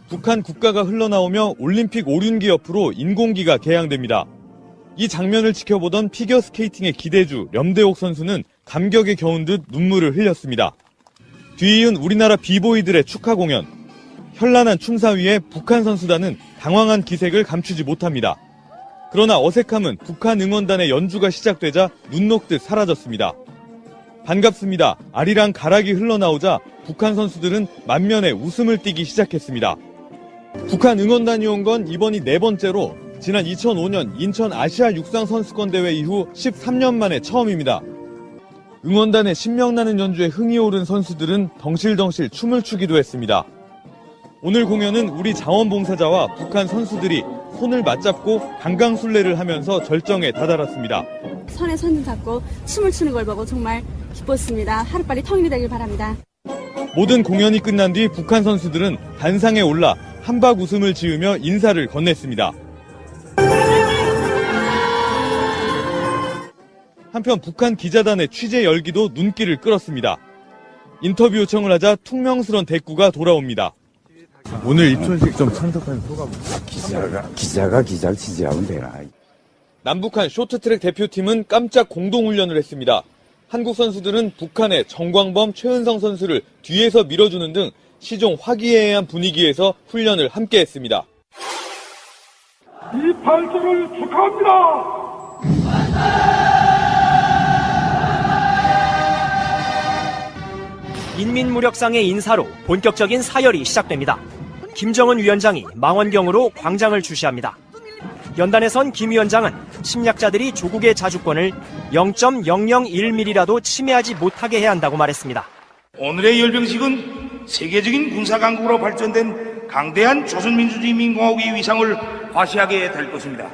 북한 국가가 흘러나오며 올림픽 오륜기 옆으로 인공기가 개양됩니다. 이 장면을 지켜보던 피겨스케이팅의 기대주 염대옥 선수는 감격에 겨운 듯 눈물을 흘렸습니다. 뒤이은 우리나라 비보이들의 축하 공연. 현란한 춤사 위에 북한 선수단은 당황한 기색을 감추지 못합니다. 그러나 어색함은 북한 응원단의 연주가 시작되자 눈 녹듯 사라졌습니다. 반갑습니다. 아리랑 가락이 흘러나오자 북한 선수들은 만면에 웃음을 띠기 시작했습니다. 북한 응원단이 온 건 이번이 네 번째로 지난 2005년 인천 아시아 육상 선수권 대회 이후 13년 만에 처음입니다. 응원단의 신명나는 연주에 흥이 오른 선수들은 덩실덩실 춤을 추기도 했습니다. 오늘 공연은 우리 자원봉사자와 북한 선수들이 손을 맞잡고 강강술래를 하면서 절정에 다다랐습니다. 손에 손 잡고 춤을 추는 걸 보고 정말 기뻤습니다. 하루빨리 통일이 되길 바랍니다. 모든 공연이 끝난 뒤 북한 선수들은 단상에 올라 한박 웃음을 지으며 인사를 건넸습니다. 한편 북한 기자단의 취재 열기도 눈길을 끌었습니다. 인터뷰 요청을 하자 퉁명스런 대꾸가 돌아옵니다. 오늘 입촌식 좀 참석한 소감. 기자가 기자를 지지하면 되나. 남북한 쇼트트랙 대표팀은 깜짝 공동훈련을 했습니다. 한국 선수들은 북한의 정광범, 최은성 선수를 뒤에서 밀어주는 등 시종 화기애애한 분위기에서 훈련을 함께 했습니다. 이 발전을 축하합니다. 인민무력상의 인사로 본격적인 사열이 시작됩니다. 김정은 위원장이 망원경으로 광장을 주시합니다. 연단에선 김 위원장은 침략자들이 조국의 자주권을 0.001mm라도 침해하지 못하게 해야 한다고 말했습니다. 오늘의 열병식은 세계적인 군사강국으로 발전된 강대한 조선민주주의인민공화국의 위상을 과시하게 될 것입니다.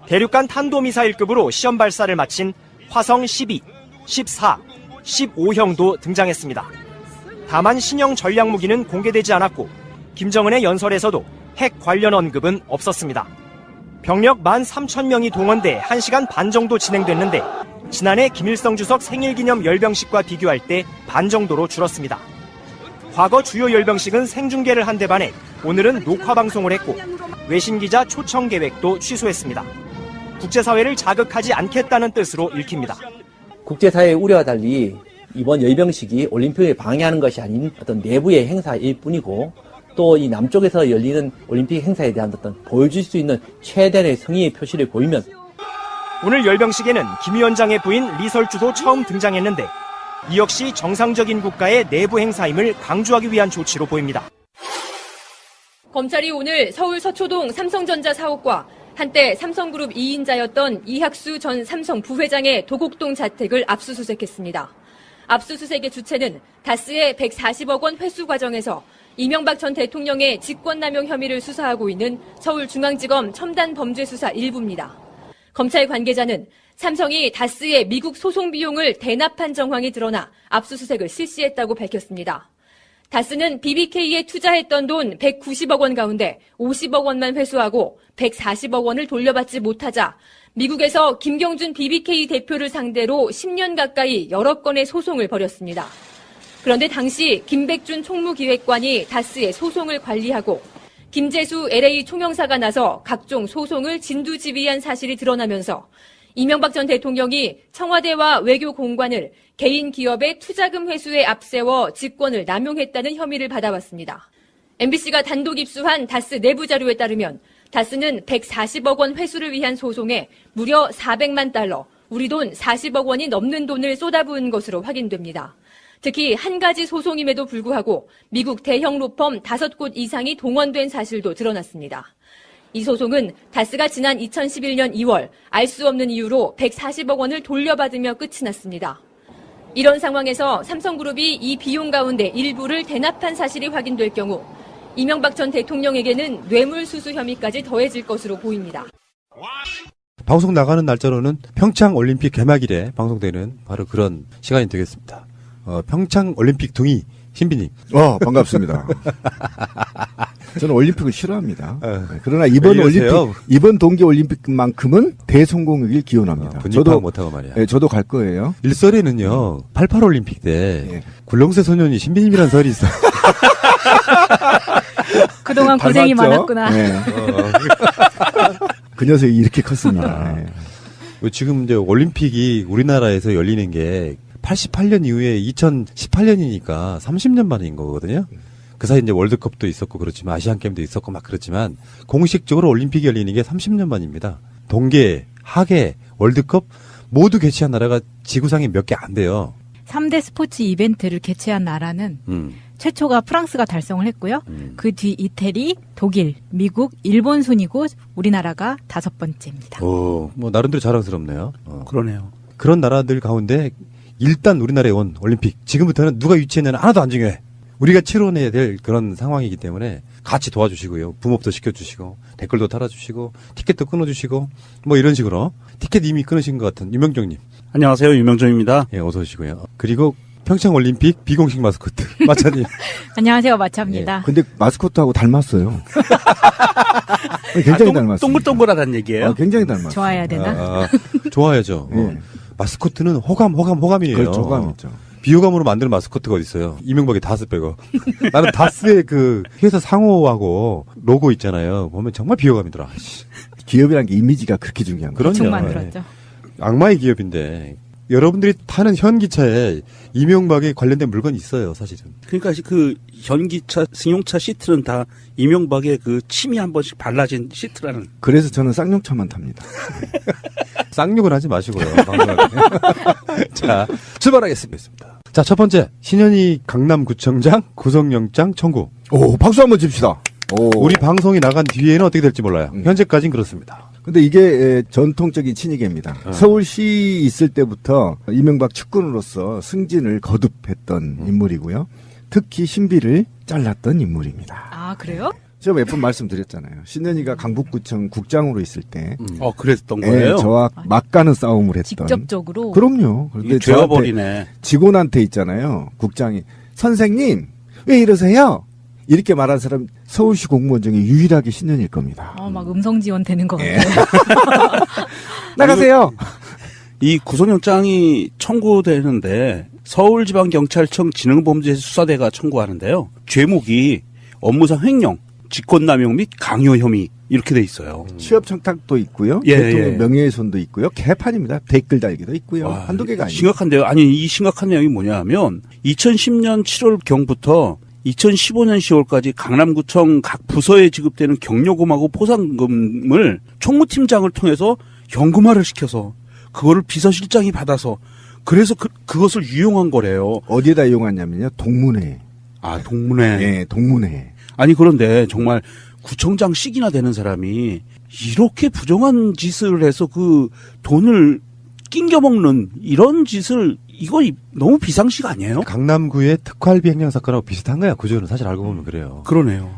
대륙간 탄도미사일급으로 시험 발사를 마친 화성 12, 14, 15형도 등장했습니다. 다만 신형 전략무기는 공개되지 않았고 김정은의 연설에서도 핵 관련 언급은 없었습니다. 병력 13,000명이 동원돼 1시간 반 정도 진행됐는데 지난해 김일성 주석 생일기념 열병식과 비교할 때 반 정도로 줄었습니다. 과거 주요 열병식은 생중계를 한 데 반해 오늘은 녹화방송을 했고 외신기자 초청 계획도 취소했습니다. 국제사회를 자극하지 않겠다는 뜻으로 읽힙니다. 국제사회의 우려와 달리 이번 열병식이 올림픽을 방해하는 것이 아닌 어떤 내부의 행사일 뿐이고 또 이 남쪽에서 열리는 올림픽 행사에 대한 어떤 보여줄 수 있는 최대의 성의의 표시를 보이면 오늘 열병식에는 김 위원장의 부인 리설주도 처음 등장했는데 이 역시 정상적인 국가의 내부 행사임을 강조하기 위한 조치로 보입니다. 검찰이 오늘 서울 서초동 삼성전자 사옥과 한때 삼성그룹 2인자였던 이학수 전 삼성 부회장의 도곡동 자택을 압수수색했습니다. 압수수색의 주체는 다스의 140억 원 회수 과정에서 이명박 전 대통령의 직권남용 혐의를 수사하고 있는 서울중앙지검 첨단범죄수사 1부입니다. 검찰 관계자는 삼성이 다스의 미국 소송 비용을 대납한 정황이 드러나 압수수색을 실시했다고 밝혔습니다. 다스는 BBK에 투자했던 돈 190억 원 가운데 50억 원만 회수하고 140억 원을 돌려받지 못하자 미국에서 김경준 BBK 대표를 상대로 10년 가까이 여러 건의 소송을 벌였습니다. 그런데 당시 김백준 총무기획관이 다스의 소송을 관리하고 김재수 LA 총영사가 나서 각종 소송을 진두지휘한 사실이 드러나면서 이명박 전 대통령이 청와대와 외교공관을 개인 기업의 투자금 회수에 앞세워 직권을 남용했다는 혐의를 받아왔습니다. MBC가 단독 입수한 다스 내부 자료에 따르면 다스는 140억 원 회수를 위한 소송에 무려 400만 달러, 우리 돈 40억 원이 넘는 돈을 쏟아부은 것으로 확인됩니다. 특히 한 가지 소송임에도 불구하고 미국 대형 로펌 5곳 이상이 동원된 사실도 드러났습니다. 이 소송은 다스가 지난 2011년 2월 알 수 없는 이유로 140억 원을 돌려받으며 끝이 났습니다. 이런 상황에서 삼성그룹이 이 비용 가운데 일부를 대납한 사실이 확인될 경우 이명박 전 대통령에게는 뇌물수수 혐의까지 더해질 것으로 보입니다. 방송 나가는 날짜로는 평창 올림픽 개막일에 방송되는 바로 그런 시간이 되겠습니다. 평창 올림픽 둥이 신비님. 반갑습니다. 저는 올림픽을 싫어합니다. 그러나 이번 동계 올림픽만큼은 대성공이길 기원합니다. 분입하고 못하고 말이야. 네, 저도 갈 거예요. 일설에는요, 88 올림픽 때 굴렁쇠 소년이 신비님이라는 설이 있어요. 그동안 고생이 많았구나. 네. 그 녀석이 이렇게 컸습니다. 네. 지금 이제 올림픽이 우리나라에서 열리는 게 88년 이후에 2018년이니까 30년 만인 거거든요. 그 사이 이제 월드컵도 있었고 그렇지만 아시안 게임도 있었고 막 그렇지만 공식적으로 올림픽이 열리는 게 30년 만입니다. 동계, 하계, 월드컵 모두 개최한 나라가 지구상에 몇 개 안 돼요. 3대 스포츠 이벤트를 개최한 나라는 최초가 프랑스가 달성을 했고요. 그 뒤 이태리, 독일, 미국, 일본 순이고 우리나라가 5번째입니다. 오, 뭐 나름대로 자랑스럽네요. 그러네요. 그런 나라들 가운데 일단 우리나라에 온 올림픽 지금부터는 누가 유치했냐는 하나도 안 중요해. 우리가 치러내야 될 그런 상황이기 때문에 같이 도와주시고요. 붐업도 시켜주시고 댓글도 달아주시고 티켓도 끊어주시고 뭐 이런 식으로 티켓 이미 끊으신 것 같은 유명정님. 안녕하세요. 유명정입니다. 예, 어서 오시고요. 그리고 평창올림픽 비공식 마스코트 마차님. 안녕하세요. 마차입니다. 네. 근데 마스코트하고 닮았어요. 굉장히 닮았어요. 동글동글하다는 얘기예요? 굉장히 닮았어요. 좋아해야 되나? 좋아야죠. 네. 마스코트는 호감이에요. 그렇죠, 호감이죠. 비호감으로 만드는 마스코트가 어디 있어요? 이명박의 다스 빼고. 나는 다스의 그 회사 상호하고 로고 있잖아요. 보면 정말 비호감이더라. 기업이라는 게 이미지가 그렇게 중요한 거예요. 대충 만들었죠. 악마의 기업인데 여러분들이 타는 현기차에 이명박에 관련된 물건이 있어요, 사실은. 그러니까 그 현기차, 승용차 시트는 다 이명박의 그 침이 한 번씩 발라진 시트라는. 그래서 저는 쌍용차만 탑니다. 쌍욕은 하지 마시고요. 자, 출발하겠습니다. 자, 첫 번째. 신현희 강남구청장 구속영장 청구. 오, 박수 한번 칩시다. 오. 우리 방송이 나간 뒤에는 어떻게 될지 몰라요. 현재까지는 그렇습니다. 근데 이게 전통적인 친이계입니다. 서울시 있을 때부터 이명박 측근으로서 승진을 거듭했던 인물이고요. 특히 신비를 잘랐던 인물입니다. 아, 그래요? 제가 몇 번 말씀드렸잖아요. 신현희가 강북구청 국장으로 있을 때 그랬던 거예요? 저와 막가는 싸움을 했던. 직접적으로? 그럼요. 그런데 죄와버리네. 직원한테 있잖아요. 국장이 선생님 왜 이러세요? 이렇게 말한 사람 서울시 공무원 중에 유일하게 신현일 겁니다. 막 음성 지원 되는 것 같아요. 나가세요. 이 구속영장이 청구되는데 서울지방경찰청 지능범죄수사대가 청구하는데요. 죄목이 업무상 횡령, 직권남용 및 강요 혐의 이렇게 돼 있어요. 취업 청탁도 있고요. 대통령 명예훼손도 있고요. 개판입니다. 댓글 달기도 있고요. 한두 개가 아니에요. 심각한데요. 아니 이 심각한 내용이 뭐냐면 2010년 7월경부터 2015년 10월까지 강남구청 각 부서에 지급되는 경력금하고 포상금을 총무팀장을 통해서 현금화를 시켜서 그거를 비서실장이 받아서 그래서 그것을 유용한 거래요. 어디에다 이용하냐면요. 동문회. 아, 동문회. 네, 동문회. 아니 그런데 정말 구청장씩이나 되는 사람이 이렇게 부정한 짓을 해서 그 돈을 낑겨먹는 이런 짓을 이거 너무 비상식 아니에요? 강남구의 특활비 횡령 사건하고 비슷한 거야. 구조는 사실 알고 보면 그래요. 그러네요.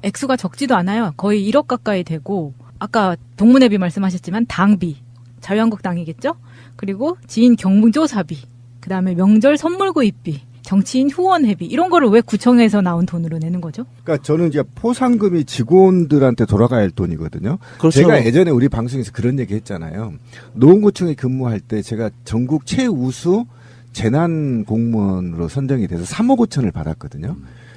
액수가 적지도 않아요. 거의 1억 가까이 되고 아까 동문회비 말씀하셨지만 당비, 자유한국당이겠죠? 그리고 지인 경조사비, 그다음에 명절 선물 구입비, 정치인 후원회비 이런 거를 왜 구청에서 나온 돈으로 내는 거죠? 그러니까 저는 이제 포상금이 직원들한테 돌아가야 할 돈이거든요. 그렇죠. 제가 예전에 우리 방송에서 그런 얘기 했잖아요. 노원구청에 근무할 때 제가 전국 최우수 재난 공무원으로 선정이 돼서 3억 5천을 받았거든요.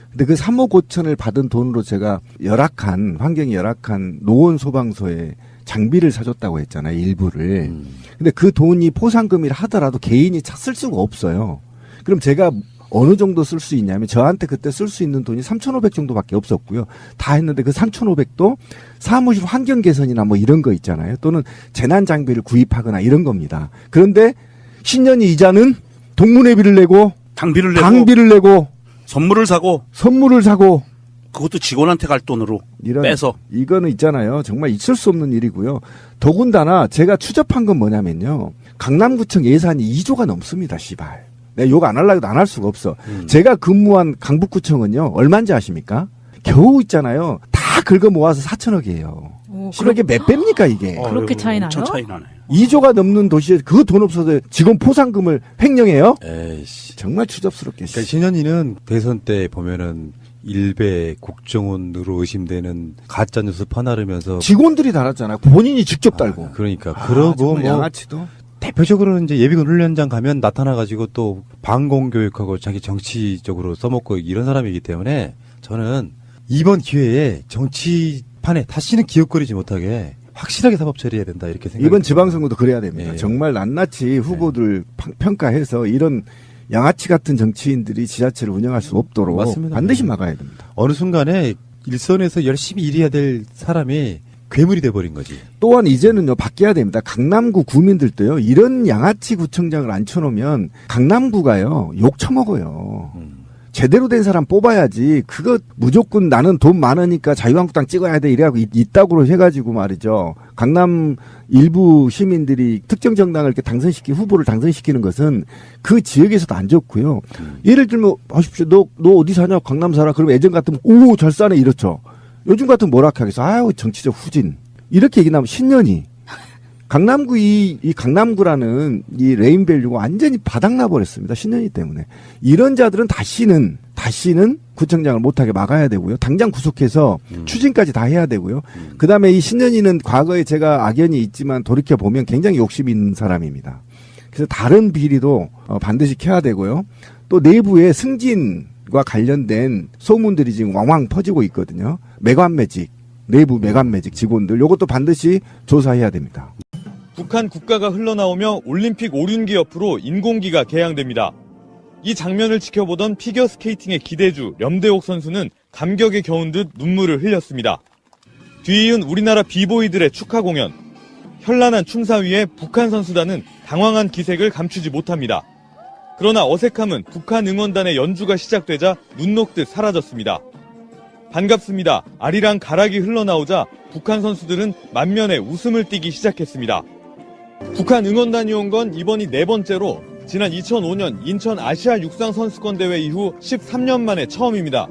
근데 그 3억 5천을 받은 돈으로 제가 환경이 열악한 노원 소방서에 장비를 사줬다고 했잖아요. 일부를. 근데 그 돈이 포상금이라 하더라도 개인이 쓸 수가 없어요. 그럼 제가 어느 정도 쓸 수 있냐면 저한테 그때 쓸 수 있는 돈이 3,500 정도밖에 없었고요. 다 했는데 그 3,500도 사무실 환경 개선이나 뭐 이런 거 있잖아요. 또는 재난 장비를 구입하거나 이런 겁니다. 그런데 신년이 이자는 동문회비를 내고 당비를 내고 선물을 사고 그것도 직원한테 갈 돈으로 빼서. 이거는 있잖아요. 정말 있을 수 없는 일이고요. 더군다나 제가 추적한 건 뭐냐면요. 강남구청 예산이 2조가 넘습니다. 씨발. 내가 욕 안 하려고 해도 안 할 수가 없어. 제가 근무한 강북구청은요. 얼마인지 아십니까? 겨우 있잖아요. 다 긁어 모아서 4천억이에요. 이게 몇 배입니까 이게? 그렇게 차이 나요? 차이 나네. 2조가 넘는 도시에 그 돈 없어서 직원 포상금을 횡령해요? 에이씨. 정말 추접스럽게. 그러니까 신현희는 대선 때 보면은 일베 국정원으로 의심되는 가짜 뉴스 퍼나르면서 직원들이 달았잖아요. 본인이 직접 달고. 그러니까 그러고 뭐 양아치도. 대표적으로는 이제 예비군 훈련장 가면 나타나가지고 또 방공 교육하고 자기 정치적으로 써먹고 이런 사람이기 때문에 저는 이번 기회에 정치판에 다시는 기웃거리지 못하게 확실하게 사법 처리해야 된다 이렇게 생각합니다. 이번 지방선거도 그래야 됩니다. 예. 정말 낱낱이 후보들 평가해서 이런 양아치 같은 정치인들이 지자체를 운영할 수 없도록 맞습니다. 반드시 막아야 됩니다. 어느 순간에 일선에서 열심히 일해야 될 사람이 괴물이 돼버린 거지. 또한 이제는요 바뀌어야 됩니다. 강남구 구민들도요 이런 양아치 구청장을 앉혀놓으면 강남구가요 욕 처먹어요. 제대로 된 사람 뽑아야지 그거 무조건 나는 돈 많으니까 자유한국당 찍어야 돼 이래갖고 이따구로 해가지고 말이죠. 강남 일부 시민들이 특정 정당을 이렇게 후보를 당선시키는 것은 그 지역에서도 안 좋고요. 예를 들면 하십시오. 너 어디 사냐? 강남 살아? 그러면 예전 같으면 오 잘 사네 이렇죠. 요즘 같으면 뭐라 하겠어? 아유 정치적 후진 이렇게 얘기 나면 신년이 강남구 이 강남구라는 이 레인밸류가 완전히 바닥나 버렸습니다. 신년이 때문에 이런 자들은 다시는 구청장을 못하게 막아야 되고요. 당장 구속해서 추징까지 다 해야 되고요. 그다음에 이 신년이는 과거에 제가 악연이 있지만 돌이켜 보면 굉장히 욕심이 있는 사람입니다. 그래서 다른 비리도 반드시 켜야 되고요. 또 내부에 승진과 관련된 소문들이 지금 왕왕 퍼지고 있거든요. 내부 매관매직 직원들 요것도 반드시 조사해야 됩니다. 북한 국가가 흘러나오며 올림픽 오륜기 옆으로 인공기가 개양됩니다. 이 장면을 지켜보던 피겨스케이팅의 기대주 염대옥 선수는 감격에 겨운 듯 눈물을 흘렸습니다. 뒤이은 우리나라 비보이들의 축하 공연. 현란한 춤사 위에 북한 선수단은 당황한 기색을 감추지 못합니다. 그러나 어색함은 북한 응원단의 연주가 시작되자 눈 녹듯 사라졌습니다. 반갑습니다. 아리랑 가락이 흘러나오자 북한 선수들은 만면에 웃음을 띠기 시작했습니다. 북한 응원단이 온 건 이번이 4번째로 지난 2005년 인천 아시아 육상 선수권 대회 이후 13년 만에 처음입니다.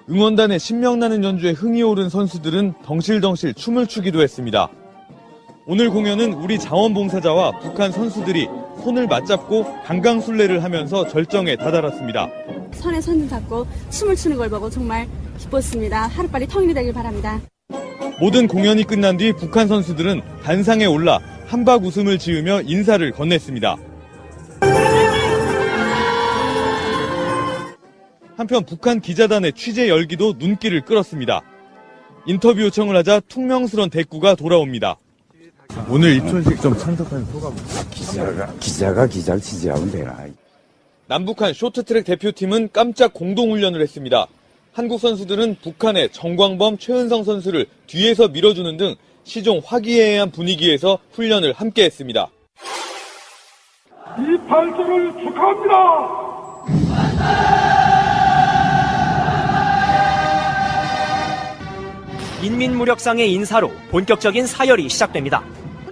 응원단의 신명나는 연주에 흥이 오른 선수들은 덩실덩실 춤을 추기도 했습니다. 오늘 공연은 우리 자원봉사자와 북한 선수들이 손을 맞잡고 강강술래를 하면서 절정에 다다랐습니다. 손에 손 잡고 춤을 추는 걸 보고 정말 기뻤습니다. 하루빨리 통일이 되길 바랍니다. 모든 공연이 끝난 뒤 북한 선수들은 단상에 올라 한박 웃음을 지으며 인사를 건넸습니다. 한편 북한 기자단의 취재 열기도 눈길을 끌었습니다. 인터뷰 요청을 하자 퉁명스런 대꾸가 돌아옵니다. 오늘 입촌식 좀 참석한 소감. 기자가 기자를 취재하면 되나. 남북한 쇼트트랙 대표팀은 깜짝 공동훈련을 했습니다. 한국 선수들은 북한의 정광범, 최은성 선수를 뒤에서 밀어주는 등 시종 화기애애한 분위기에서 훈련을 함께 했습니다. 이 발전을 축하합니다. 인민무력상의 인사로 본격적인 사열이 시작됩니다.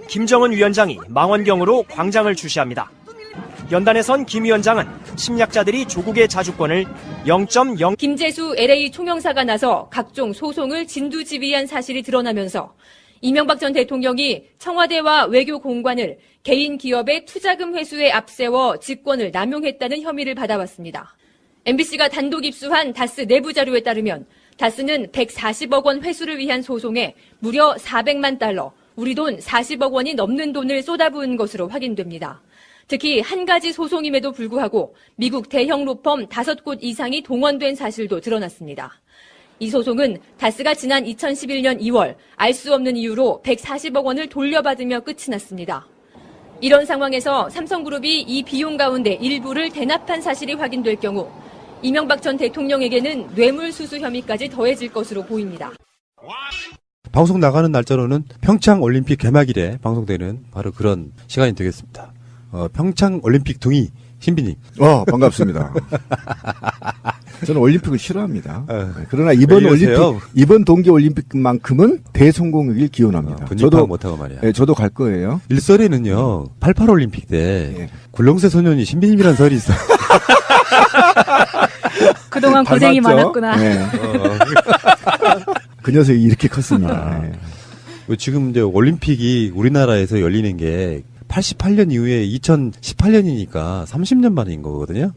김정은 위원장이 망원경으로 광장을 주시합니다. 연단에선 김 위원장은 침략자들이 조국의 자주권을 0.0 김재수 LA 총영사가 나서 각종 소송을 진두지휘한 사실이 드러나면서 이명박 전 대통령이 청와대와 외교공관을 개인 기업의 투자금 회수에 앞세워 직권을 남용했다는 혐의를 받아왔습니다. MBC가 단독 입수한 다스 내부 자료에 따르면 다스는 140억 원 회수를 위한 소송에 무려 400만 달러, 우리 돈 40억 원이 넘는 돈을 쏟아부은 것으로 확인됩니다. 특히 한 가지 소송임에도 불구하고 미국 대형 로펌 5곳 이상이 동원된 사실도 드러났습니다. 이 소송은 다스가 지난 2011년 2월 알 수 없는 이유로 140억 원을 돌려받으며 끝이 났습니다. 이런 상황에서 삼성그룹이 이 비용 가운데 일부를 대납한 사실이 확인될 경우 이명박 전 대통령에게는 뇌물수수 혐의까지 더해질 것으로 보입니다. 방송 나가는 날짜로는 평창 올림픽 개막일에 방송되는 바로 그런 시간이 되겠습니다. 평창 올림픽 둥이 신비님. 반갑습니다. 저는 올림픽을 싫어합니다. 그러나 이번 동계 올림픽만큼은 대성공이길 기원합니다. 저도 못하고 말이야. 네, 저도 갈 거예요. 일설에는요, 88 올림픽 때 굴렁쇠 소년이 신비님이라는 설이 있어. 그동안 고생이 많았구나. 네. 그 녀석이 이렇게 컸습니다. 네. 지금 이제 올림픽이 우리나라에서 열리는 게 88년 이후에 2018년이니까 30년 만인 거거든요.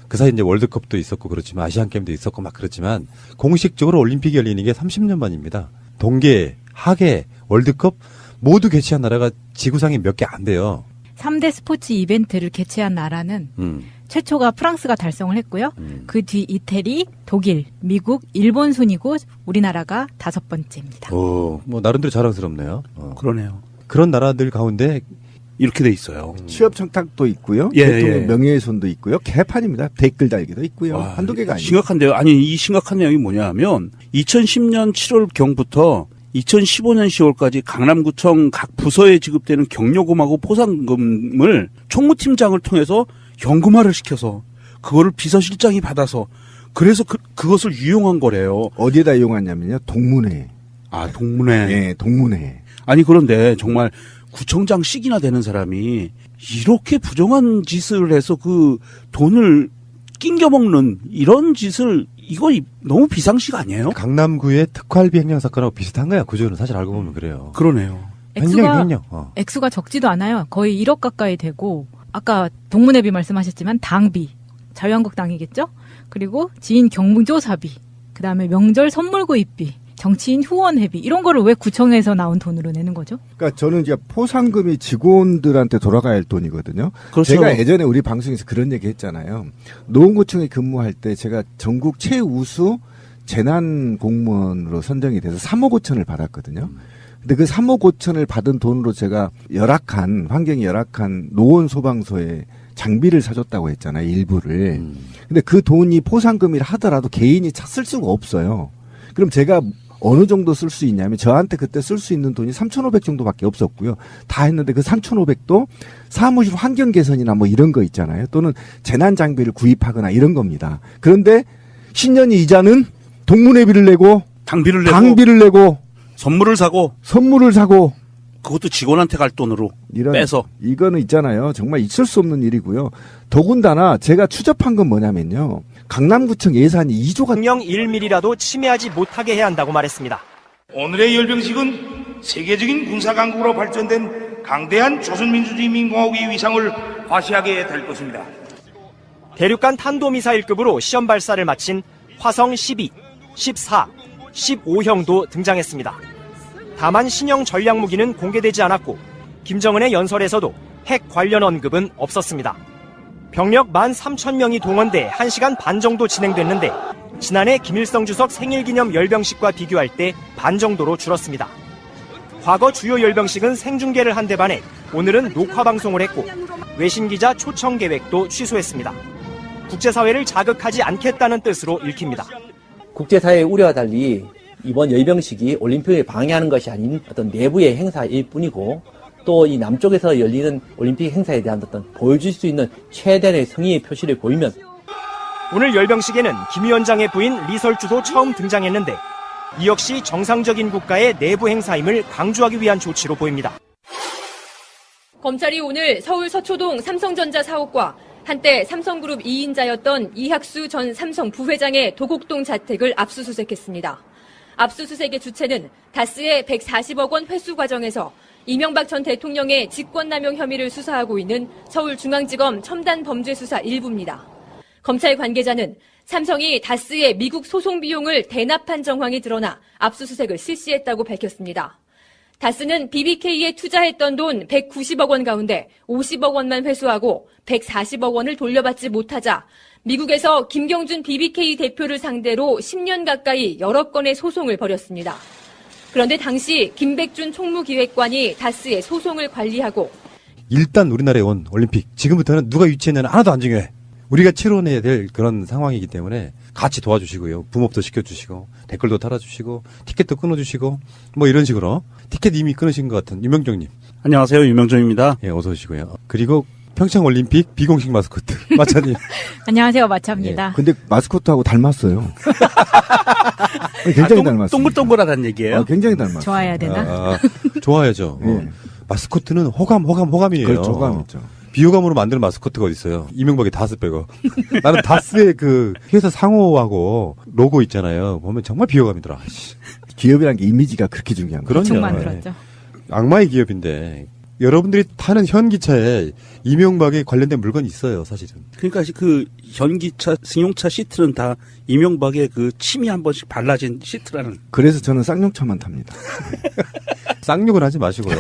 그 사이 이제 월드컵도 있었고 그렇지만 아시안 게임도 있었고 막 그렇지만 공식적으로 올림픽이 열리는 게 30년 만입니다. 동계, 하계, 월드컵 모두 개최한 나라가 지구상에 몇 개 안 돼요. 3대 스포츠 이벤트를 개최한 나라는 최초가 프랑스가 달성을 했고요. 그 뒤 이태리, 독일, 미국, 일본 순이고 우리나라가 5번째입니다. 오, 뭐 나름대로 자랑스럽네요. 그러네요. 그런 나라들 가운데 이렇게 돼 있어요. 취업 청탁도 있고요. 예, 대통령 예. 명예훼손도 있고요. 개판입니다. 댓글 달기도 있고요. 와, 한두 개가 아니에요. 심각한데요. 아니, 이 심각한 내용이 뭐냐면 2010년 7월경부터 2015년 10월까지 강남구청 각 부서에 지급되는 경료금하고 포상금을 총무팀장을 통해서 현금화를 시켜서 그거를 비서실장이 받아서 그래서 그것을 유용한 거래요. 어디에다 이용하냐면요. 동문회. 아, 동문회. 예, 동문회. 아니, 그런데 정말 구청장씩이나 되는 사람이 이렇게 부정한 짓을 해서 그 돈을 낑겨먹는 이런 짓을 이거 너무 비상식 아니에요? 강남구의 특활비 횡령 사건하고 비슷한 거야. 구조는 사실 알고 보면 그래요. 그러네요. 횡령. 액수가 적지도 않아요. 거의 1억 가까이 되고 아까 동문회비 말씀하셨지만 당비, 자유한국당이겠죠? 그리고 지인 경조사비, 그다음에 명절 선물 구입비, 정치인 후원회비 이런 거를 왜 구청에서 나온 돈으로 내는 거죠? 그러니까 저는 이제 포상금이 직원들한테 돌아가야 할 돈이거든요. 그렇죠. 제가 예전에 우리 방송에서 그런 얘기 했잖아요. 노원구청에 근무할 때 제가 전국 최우수 재난 공무원으로 선정이 돼서 3억 5천을 받았거든요. 근데 그 3억 5천을 받은 돈으로 제가 환경이 열악한 노원 소방서에 장비를 사줬다고 했잖아요. 일부를. 근데 그 돈이 포상금이라 하더라도 개인이 쓸 수가 없어요. 그럼 제가 어느 정도 쓸 수 있냐면 저한테 그때 쓸 수 있는 돈이 3,500 정도밖에 없었고요. 다 했는데 그 3,500도 사무실 환경 개선이나 뭐 이런 거 있잖아요. 또는 재난 장비를 구입하거나 이런 겁니다. 그런데 신년이 이자는 동문회비를 내고 당비를 내고 선물을 사고 그것도 직원한테 갈 돈으로 빼서. 이거는 있잖아요. 정말 있을 수 없는 일이고요. 더군다나 제가 추적한 건 뭐냐면요. 강남구청 예산이 2조가 횡령 1mm라도 침해하지 못하게 해야 한다고 말했습니다. 오늘의 열병식은 세계적인 군사강국으로 발전된 강대한 조선민주주의민공화국의 위상을 과시하게 될 것입니다. 대륙간 탄도미사일급으로 시험 발사를 마친 화성 12, 14, 15형도 등장했습니다. 다만 신형 전략무기는 공개되지 않았고 김정은의 연설에서도 핵 관련 언급은 없었습니다. 병력 13,000명이 동원돼 1시간 반 정도 진행됐는데 지난해 김일성 주석 생일기념 열병식과 비교할 때 반 정도로 줄었습니다. 과거 주요 열병식은 생중계를 한 데 반해 오늘은 녹화방송을 했고 외신기자 초청 계획도 취소했습니다. 국제사회를 자극하지 않겠다는 뜻으로 읽힙니다. 국제사회의 우려와 달리 이번 열병식이 올림픽을 방해하는 것이 아닌 어떤 내부의 행사일 뿐이고 또 이 남쪽에서 열리는 올림픽 행사에 대한 어떤 보여줄 수 있는 최대의 성의의 표시를 보이면 오늘 열병식에는 김 위원장의 부인 리설주도 처음 등장했는데 이 역시 정상적인 국가의 내부 행사임을 강조하기 위한 조치로 보입니다. 검찰이 오늘 서울 서초동 삼성전자 사옥과 한때 삼성그룹 2인자였던 이학수 전 삼성 부회장의 도곡동 자택을 압수수색했습니다. 압수수색의 주체는 다스의 140억 원 회수 과정에서 이명박 전 대통령의 직권남용 혐의를 수사하고 있는 서울중앙지검 첨단범죄수사 1부입니다. 검찰 관계자는 삼성이 다스의 미국 소송 비용을 대납한 정황이 드러나 압수수색을 실시했다고 밝혔습니다. 다스는 BBK에 투자했던 돈 190억 원 가운데 50억 원만 회수하고 140억 원을 돌려받지 못하자 미국에서 김경준 BBK 대표를 상대로 10년 가까이 여러 건의 소송을 벌였습니다. 그런데 당시 김백준 총무기획관이 다스의 소송을 관리하고 일단 우리나라에 온 올림픽 지금부터는 누가 유치했냐는 하나도 안 중요해. 우리가 치러내야 될 그런 상황이기 때문에 같이 도와주시고요. 붐업도 시켜주시고 댓글도 달아주시고 티켓도 끊어주시고 뭐 이런 식으로 티켓 이미 끊으신 것 같은 유명정님. 안녕하세요. 유명정입니다. 예, 어서 오시고요. 그리고 평창올림픽 비공식 마스코트 마차님. 안녕하세요. 마차입니다. 예, 근데 마스코트하고 닮았어요. 굉장히 닮았어요. 동글동글하다는 얘기예요? 굉장히 닮았어요. 좋아해야 되나? 좋아야죠. 예. 마스코트는 호감이에요. 그렇죠, 호감이죠. 비호감으로 만드는 마스코트가 어디 있어요? 이명박의 다스 빼고. 나는 다스의 그 회사 상호하고 로고 있잖아요. 보면 정말 비호감이더라. 기업이라는 게 이미지가 그렇게 중요한 거죠. 대충 만들었죠. 악마의 기업인데 여러분들이 타는 현기차에 이명박에 관련된 물건이 있어요, 사실은. 그러니까 그 현기차, 승용차 시트는 다 이명박의 그 침이 한 번씩 발라진 시트라는. 그래서 저는 쌍용차만 탑니다. 쌍욕은 하지 마시고요.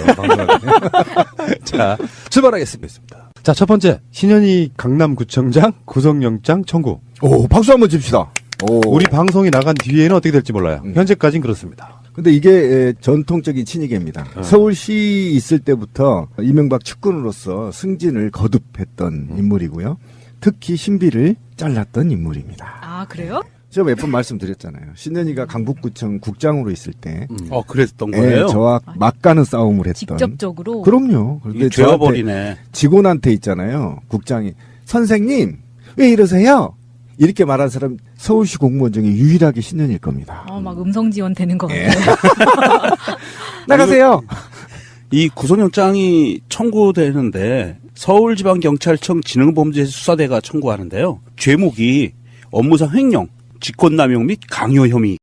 자, 출발하겠습니다. 자, 첫 번째. 신현희 강남구청장 구속영장 청구. 오, 박수 한번 칩시다. 오. 우리 방송이 나간 뒤에는 어떻게 될지 몰라요. 현재까지는 그렇습니다. 근데 이게 전통적인 친이계입니다. 서울시 있을 때부터 이명박 측근으로서 승진을 거듭했던 인물이고요. 특히 신비를 잘랐던 인물입니다. 아, 그래요? 제가 몇 번 말씀드렸잖아요. 신현희가 강북구청 국장으로 있을 때 그랬던 거예요? 저와 막가는 싸움을 했던. 직접적으로? 그럼요. 그런데 죄어버리네. 직원한테 있잖아요. 국장이 선생님 왜 이러세요? 이렇게 말한 사람 서울시 공무원 중에 유일하게 신현일 겁니다. 막 음성 지원 되는 것 같아요. 나가세요. 이 구속영장이 청구되는데 서울지방경찰청 지능범죄수사대가 청구하는데요. 죄목이 업무상 횡령, 직권남용 및 강요 혐의